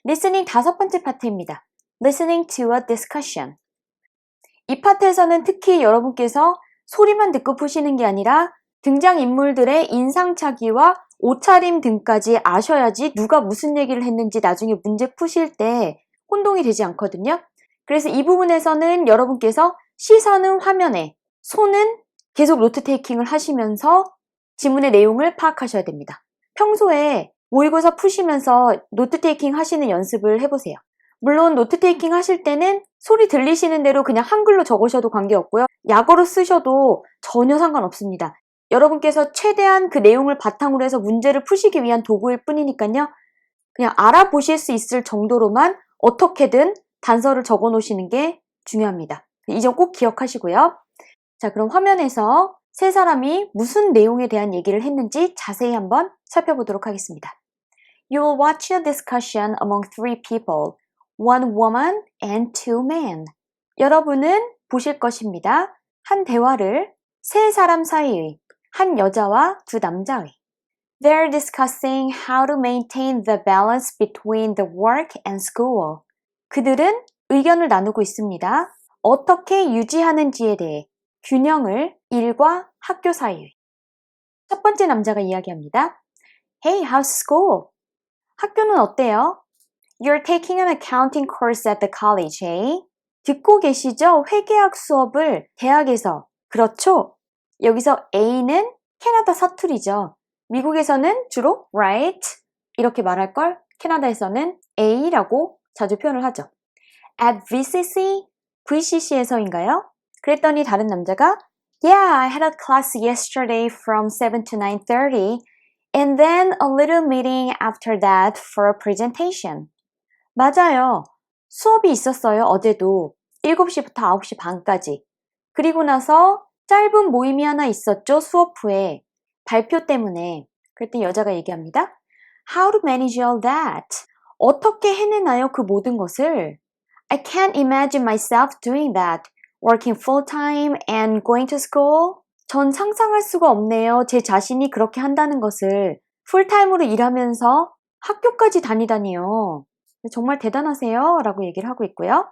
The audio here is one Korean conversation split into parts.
listening 5번째 파트입니다. listening to a discussion. 이 파트에서는 특히 여러분께서 소리만 듣고 푸시는 게 아니라 등장인물들의 인상착의와 옷차림 등까지 아셔야지 누가 무슨 얘기를 했는지 나중에 문제 푸실 때 혼동이 되지 않거든요. 그래서 이 부분에서는 여러분께서 시선은 화면에, 손은 계속 노트 테이킹을 하시면서 지문의 내용을 파악하셔야 됩니다. 평소에 모의고사 푸시면서 노트 테이킹 하시는 연습을 해보세요. 물론 노트 테이킹 하실 때는 소리 들리시는 대로 그냥 한글로 적으셔도 관계없고요. 약어로 쓰셔도 전혀 상관없습니다. 여러분께서 최대한 그 내용을 바탕으로 해서 문제를 푸시기 위한 도구일 뿐이니까요. 그냥 알아보실 수 있을 정도로만 어떻게든 단서를 적어 놓으시는 게 중요합니다. 이 점 꼭 기억하시고요. 자, 그럼 화면에서 세 사람이 무슨 내용에 대한 얘기를 했는지 자세히 한번 살펴보도록 하겠습니다. You will watch a discussion among 3 people, 1 woman and 2 men. 여러분은 보실 것입니다. 한 대화를 세 사람 사이의, 한 여자와 두 남자의. They're discussing how to maintain the balance between the work and school. 그들은 의견을 나누고 있습니다. 어떻게 유지하는지에 대해 균형을 일과 학교 사이의. 첫 번째 남자가 이야기합니다. Hey, how's school? 학교는 어때요? You're taking an accounting course at the college, eh? 듣고 계시죠? 회계학 수업을 대학에서. 그렇죠? 여기서 A는 캐나다 사투리죠. 미국에서는 주로 right 이렇게 말할 걸 캐나다에서는 A라고 자주 표현을 하죠. At VCC? VCC에서인가요? 그랬더니 다른 남자가 Yeah, I had a class yesterday from 7 to 9:30 and then a little meeting after that for a presentation. 맞아요. 수업이 있었어요. 어제도 7시부터 9시 반까지. 그리고 나서 짧은 모임이 하나 있었죠. 수업 후에. 발표 때문에. 그랬더니 여자가 얘기합니다. How to manage all that? 어떻게 해내나요? 그 모든 것을? I can't imagine myself doing that. Working full-time and going to school? 전 상상할 수가 없네요. 제 자신이 그렇게 한다는 것을. 풀타임으로 일하면서 학교까지 다니다니요. 정말 대단하세요. 라고 얘기를 하고 있고요.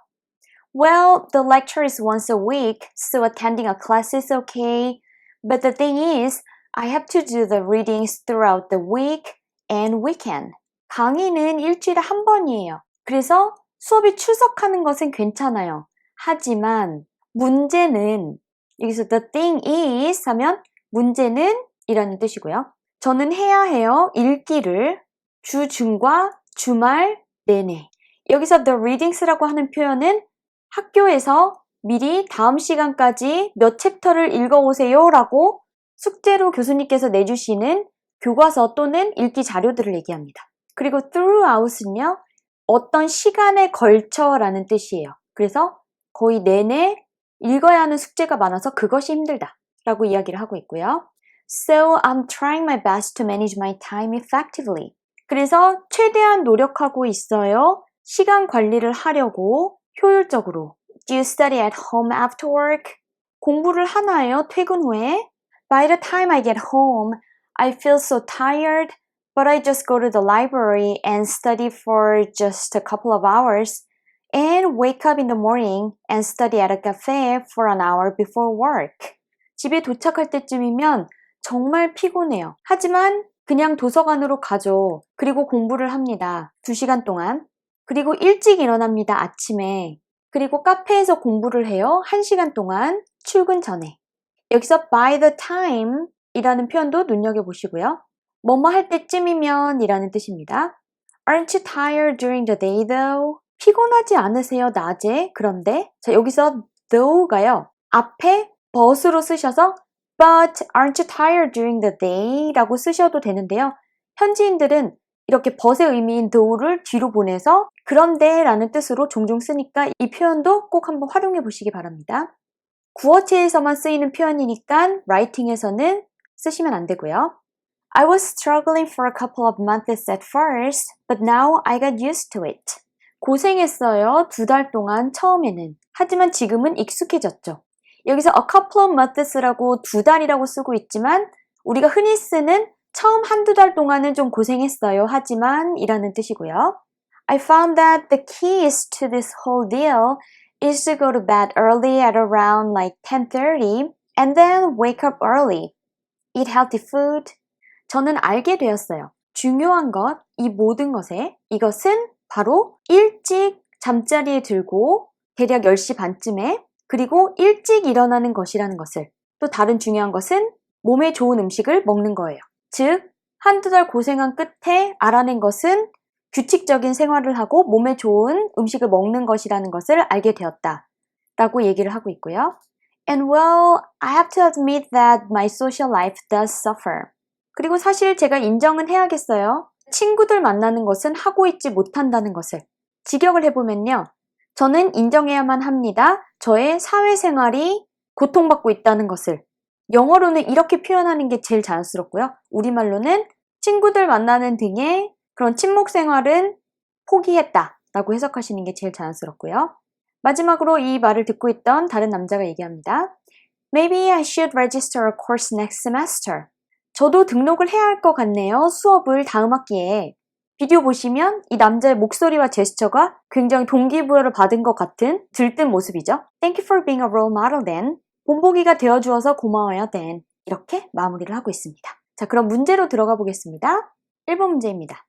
Well, the lecture is once a week, so attending a class is okay. But the thing is, I have to do the readings throughout the week and weekend. 강의는 일주일에 한 번이에요. 그래서 수업에 출석하는 것은 괜찮아요. 하지만 문제는, 여기서 the thing is 하면 문제는 이라는 뜻이고요. 저는 해야 해요. 읽기를 주, 중과 주말 내내. 여기서 the readings라고 하는 표현은 학교에서 미리 다음 시간까지 몇 챕터를 읽어오세요 라고 숙제로 교수님께서 내주시는 교과서 또는 읽기 자료들을 얘기합니다. 그리고 throughout은요, 어떤 시간에 걸쳐 라는 뜻이에요. 그래서 거의 내내 읽어야 하는 숙제가 많아서 그것이 힘들다 라고 이야기를 하고 있고요. So I'm trying my best to manage my time effectively. 그래서 최대한 노력하고 있어요. 시간 관리를 하려고 효율적으로. Do you study at home after work? 공부를 하나요? 퇴근 후에? By the time I get home, I feel so tired, but I just go to the library and study for just a couple of hours and wake up in the morning and study at a cafe for an hour before work. 집에 도착할 때쯤이면 정말 피곤해요. 하지만 그냥 도서관으로 가죠. 그리고 공부를 합니다. 2시간 동안. 그리고 일찍 일어납니다. 아침에. 그리고 카페에서 공부를 해요. 1시간 동안 출근 전에. 여기서 by the time 이라는 표현도 눈여겨보시고요. 뭐뭐 할 때쯤이면 이라는 뜻입니다. Aren't you tired during the day though? 피곤하지 않으세요? 낮에? 그런데 자 여기서 though가요. 앞에 but으로 쓰셔서 But aren't you tired during the day? 라고 쓰셔도 되는데요. 현지인들은 이렇게 but의 의미인 though를 뒤로 보내서 그런데 라는 뜻으로 종종 쓰니까 이 표현도 꼭 한번 활용해 보시기 바랍니다. 구어체에서만 쓰이는 표현이니까 writing에서는 쓰시면 안 되고요. I was struggling for a couple of months at first, but now I got used to it. 고생했어요. 2달 동안 처음에는. 하지만 지금은 익숙해졌죠. 여기서 a couple of months라고 2달이라고 쓰고 있지만 우리가 흔히 쓰는 처음 1~2달 동안은 좀 고생했어요. 하지만 이라는 뜻이고요. I found that the keys to this whole deal is to go to bed early at around like 10:30 and then wake up early. Eat healthy food. 저는 알게 되었어요. 중요한 것, 이 모든 것에 이것은 바로 일찍 잠자리에 들고 대략 10시 반쯤에 그리고 일찍 일어나는 것이라는 것을 또 다른 중요한 것은 몸에 좋은 음식을 먹는 거예요. 즉, 한두 달 고생한 끝에 알아낸 것은 규칙적인 생활을 하고 몸에 좋은 음식을 먹는 것이라는 것을 알게 되었다 라고 얘기를 하고 있고요. And well, I have to admit that my social life does suffer. 그리고 사실 제가 인정은 해야겠어요. 친구들 만나는 것은 하고 있지 못한다는 것을. 직역을 해보면요. 저는 인정해야만 합니다. 저의 사회생활이 고통받고 있다는 것을. 영어로는 이렇게 표현하는 게 제일 자연스럽고요. 우리말로는 친구들 만나는 등의 그런 친목 생활은 포기했다 라고 해석하시는 게 제일 자연스럽고요. 마지막으로 이 말을 듣고 있던 다른 남자가 얘기합니다. Maybe I should register a course next semester. 저도 등록을 해야 할 것 같네요. 수업을 다음 학기에. 비디오 보시면 이 남자의 목소리와 제스처가 굉장히 동기부여를 받은 것 같은 들뜬 모습이죠. Thank you for being a role model then. 본보기가 되어주어서 고마워요 then. 이렇게 마무리를 하고 있습니다. 자, 그럼 문제로 들어가 보겠습니다. 1번 문제입니다.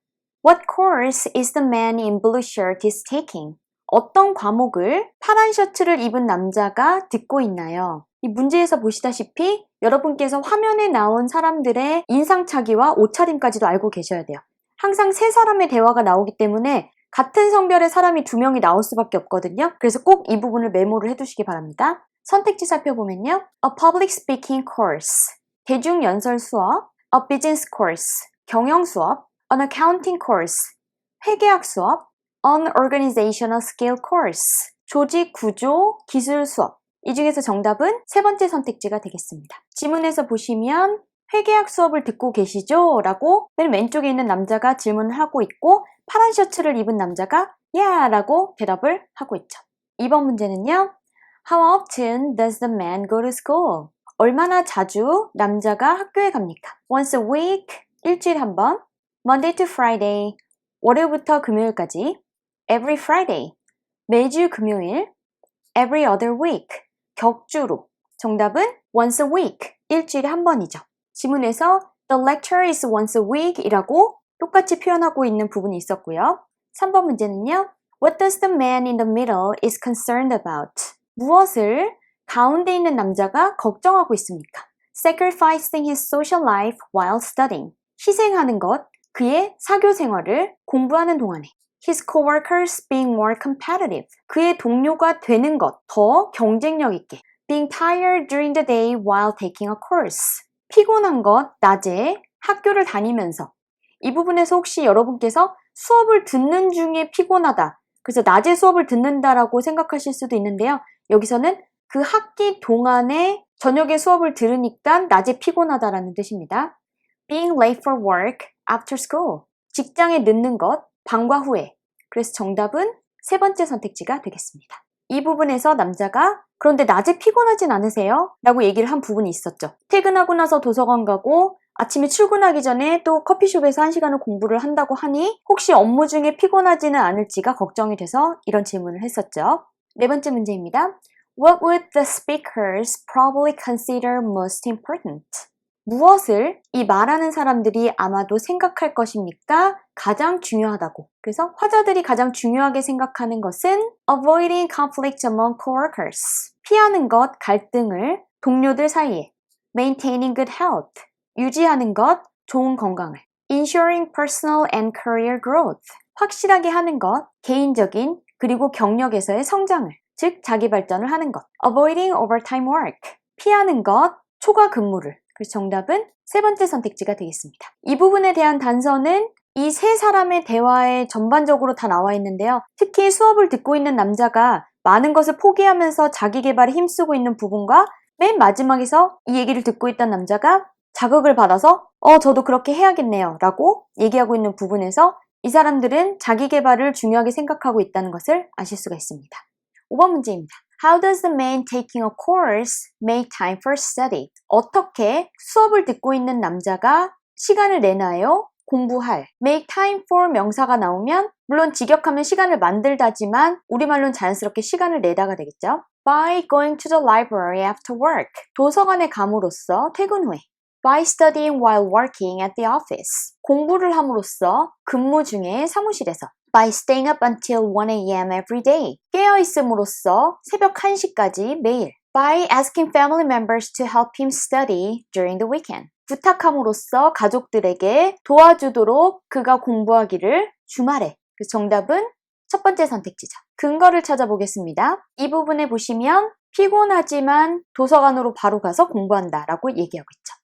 What course is the man in blue shirt is taking? 어떤 과목을 파란 셔츠를 입은 남자가 듣고 있나요? 이 문제에서 보시다시피 여러분께서 화면에 나온 사람들의 인상착의와 옷차림까지도 알고 계셔야 돼요. 항상 세 사람의 대화가 나오기 때문에 같은 성별의 사람이 2명이 나올 수밖에 없거든요. 그래서 꼭 이 부분을 메모를 해두시기 바랍니다. 선택지 살펴보면요. A public speaking course, 대중연설 수업, a business course, 경영 수업, an accounting course, 회계학 수업, an organizational skill course, 조직 구조 기술 수업. 이 중에서 정답은 세 번째 선택지가 되겠습니다. 지문에서 보시면 회계학 수업을 듣고 계시죠? 라고 맨 왼쪽에 있는 남자가 질문을 하고 있고 파란 셔츠를 입은 남자가 Yeah! 라고 대답을 하고 있죠. 2번 문제는요. How often does the man go to school? 얼마나 자주 남자가 학교에 갑니까? Once a week, 일주일에 한 번. Monday to Friday, 월요일부터 금요일까지. Every Friday, 매주 금요일. Every other week, 격주로. 정답은 once a week, 일주일에 한 번이죠. 지문에서 The lecture is once a week 이라고 똑같이 표현하고 있는 부분이 있었고요. 3번 문제는요. What does the man in the middle is concerned about? 무엇을 가운데 있는 남자가 걱정하고 있습니까? Sacrificing his social life while studying. 희생하는 것, 그의 사교 생활을 공부하는 동안에. His coworkers being more competitive. 그의 동료가 되는 것, 더 경쟁력 있게. Being tired during the day while taking a course. 피곤한 것, 낮에 학교를 다니면서. 이 부분에서 혹시 여러분께서 수업을 듣는 중에 피곤하다. 그래서 낮에 수업을 듣는다라고 생각하실 수도 있는데요. 여기서는 그 학기 동안에 저녁에 수업을 들으니까 낮에 피곤하다라는 뜻입니다. Being late for work after school. 직장에 늦는 것, 방과 후에. 그래서 정답은 세 번째 선택지가 되겠습니다. 이 부분에서 남자가 그런데 낮에 피곤하진 않으세요? 라고 얘기를 한 부분이 있었죠. 퇴근하고 나서 도서관 가고 아침에 출근하기 전에 또 커피숍에서 1시간을 공부를 한다고 하니 혹시 업무 중에 피곤하지는 않을지가 걱정이 돼서 이런 질문을 했었죠. 네 번째 문제입니다. What would the speakers probably consider most important? 무엇을 이 말하는 사람들이 아마도 생각할 것입니까? 가장 중요하다고. 그래서 화자들이 가장 중요하게 생각하는 것은 avoiding conflict among coworkers. 피하는 것, 갈등을 동료들 사이에. maintaining good health. 유지하는 것, 좋은 건강을. ensuring personal and career growth. 확실하게 하는 것, 개인적인 그리고 경력에서의 성장을. 즉, 자기 발전을 하는 것. avoiding overtime work. 피하는 것, 초과 근무를. 그래서 정답은 세 번째 선택지가 되겠습니다. 이 부분에 대한 단서는 이 세 사람의 대화에 전반적으로 다 나와 있는데요. 특히 수업을 듣고 있는 남자가 많은 것을 포기하면서 자기 개발에 힘쓰고 있는 부분과 맨 마지막에서 이 얘기를 듣고 있던 남자가 자극을 받아서 저도 그렇게 해야겠네요 라고 얘기하고 있는 부분에서 이 사람들은 자기 개발을 중요하게 생각하고 있다는 것을 아실 수가 있습니다. 5번 문제입니다. How does the man taking a course make time for study? 어떻게 수업을 듣고 있는 남자가 시간을 내나요? 공부할. make time for 명사가 나오면 물론 직역하면 시간을 만들다지만 우리말로는 자연스럽게 시간을 내다가 되겠죠. by going to the library after work. 도서관에 감으로써 퇴근 후에. by studying while working at the office. 공부를 함으로써 근무 중에 사무실에서. by staying up until 1 a.m. every day. 깨어 있음으로써 새벽 1시까지 매일. by asking family members to help him study during the weekend. 부탁함으로써 가족들에게 도와주도록 그가 공부하기를 주말에. 그래서 정답은 첫 번째 선택지죠. 근거를 찾아보겠습니다. 이 부분에 보시면 피곤하지만 도서관으로 바로 가서 공부한다 라고 얘기하고 있죠.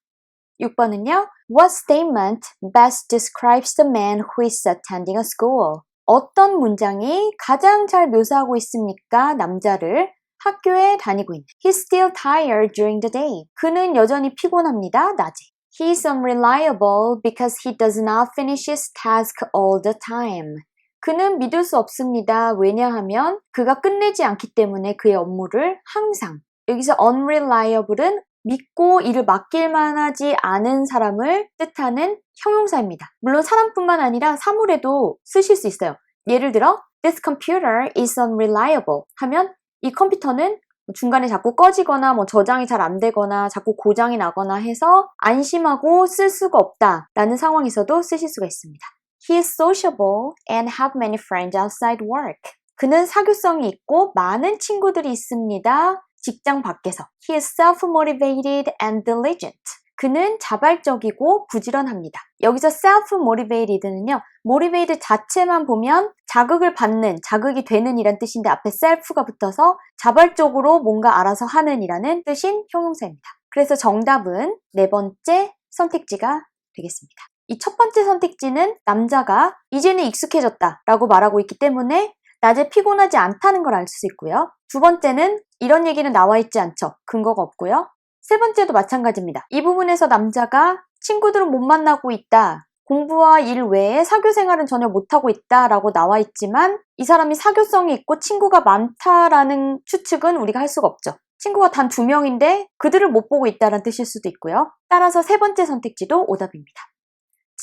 6번은요. What statement best describes the man who is attending a school? 어떤 문장이 가장 잘 묘사하고 있습니까? 남자를 학교에 다니고 있는. He's still tired during the day. 그는 여전히 피곤합니다. 낮에. He's unreliable because he does not finish his task all the time. 그는 믿을 수 없습니다. 왜냐하면 그가 끝내지 않기 때문에 그의 업무를 항상. 여기서 unreliable은 믿고 일을 맡길만 하지 않은 사람을 뜻하는 형용사입니다. 물론 사람뿐만 아니라 사물에도 쓰실 수 있어요. 예를 들어 This computer is unreliable 하면 이 컴퓨터는 중간에 자꾸 꺼지거나 저장이 잘 안 되거나 자꾸 고장이 나거나 해서 안심하고 쓸 수가 없다라는 상황에서도 쓰실 수가 있습니다. He is sociable and have many friends outside work. 그는 사교성이 있고 많은 친구들이 있습니다. 직장 밖에서. He is self-motivated and diligent. 그는 자발적이고 부지런합니다. 여기서 self-motivated는요. motivate 자체만 보면 자극을 받는, 자극이 되는 이란 뜻인데 앞에 self가 붙어서 자발적으로 뭔가 알아서 하는 이라는 뜻인 형용사입니다. 그래서 정답은 네 번째 선택지가 되겠습니다. 이 첫 번째 선택지는 남자가 이제는 익숙해졌다 라고 말하고 있기 때문에 낮에 피곤하지 않다는 걸 알 수 있고요. 두 번째는 이런 얘기는 나와 있지 않죠. 근거가 없고요. 세 번째도 마찬가지입니다. 이 부분에서 남자가 친구들은 못 만나고 있다. 공부와 일 외에 사교 생활은 전혀 못하고 있다 라고 나와 있지만 이 사람이 사교성이 있고 친구가 많다라는 추측은 우리가 할 수가 없죠. 친구가 단 2명인데 그들을 못 보고 있다는 뜻일 수도 있고요. 따라서 세 번째 선택지도 오답입니다.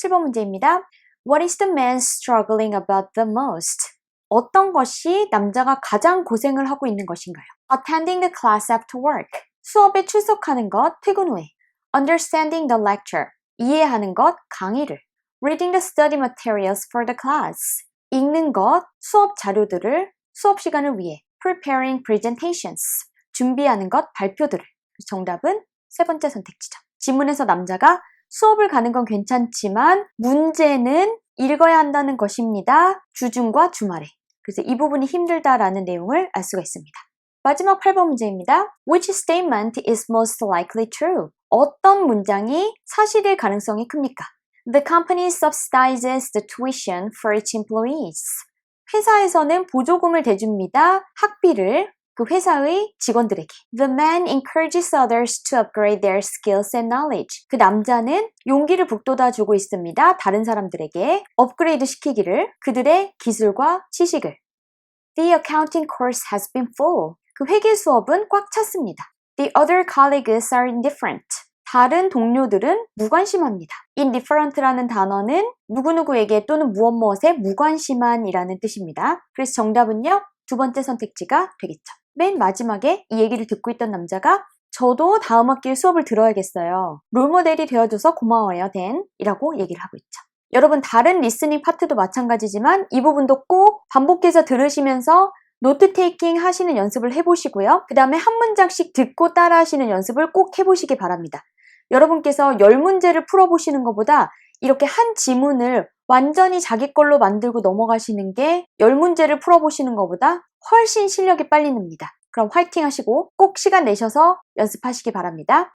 7번 문제입니다. What is the man struggling about the most? 어떤 것이 남자가 가장 고생을 하고 있는 것인가요? Attending the class after work. 수업에 출석하는 것, 퇴근 후에. Understanding the lecture. 이해하는 것, 강의를. Reading the study materials for the class. 읽는 것, 수업 자료들을 수업 시간을 위해. Preparing presentations. 준비하는 것, 발표들을. 정답은 세 번째 선택지죠. 지문에서 남자가 수업을 가는 건 괜찮지만 문제는 읽어야 한다는 것입니다. 주중과 주말에. 그래서 이 부분이 힘들다라는 내용을 알 수가 있습니다. 마지막 8번 문제입니다. Which statement is most likely true? 어떤 문장이 사실일 가능성이 큽니까? The company subsidizes the tuition for its employees. 회사에서는 보조금을 대줍니다. 학비를 그 회사의 직원들에게. The man encourages others to upgrade their skills and knowledge. 그 남자는 용기를 북돋아주고 있습니다. 다른 사람들에게 업그레이드 시키기를 그들의 기술과 지식을. The accounting course has been full. 그 회계 수업은 꽉 찼습니다. The other colleagues are indifferent. 다른 동료들은 무관심합니다. indifferent라는 단어는 누구누구에게 또는 무엇무엇에 무관심한이라는 뜻입니다. 그래서 정답은요. 두 번째 선택지가 되겠죠. 맨 마지막에 이 얘기를 듣고 있던 남자가 저도 다음 학기에 수업을 들어야겠어요. 롤모델이 되어줘서 고마워요, 댄. 이라고 얘기를 하고 있죠. 여러분 다른 리스닝 파트도 마찬가지지만 이 부분도 꼭 반복해서 들으시면서 노트 테이킹 하시는 연습을 해보시고요. 그 다음에 한 문장씩 듣고 따라 하시는 연습을 꼭 해보시기 바랍니다. 여러분께서 10문제를 풀어보시는 것보다 이렇게 한 지문을 완전히 자기 걸로 만들고 넘어가시는 게 10문제를 풀어보시는 것보다 훨씬 실력이 빨리 늡니다. 그럼 화이팅 하시고 꼭 시간 내셔서 연습하시기 바랍니다.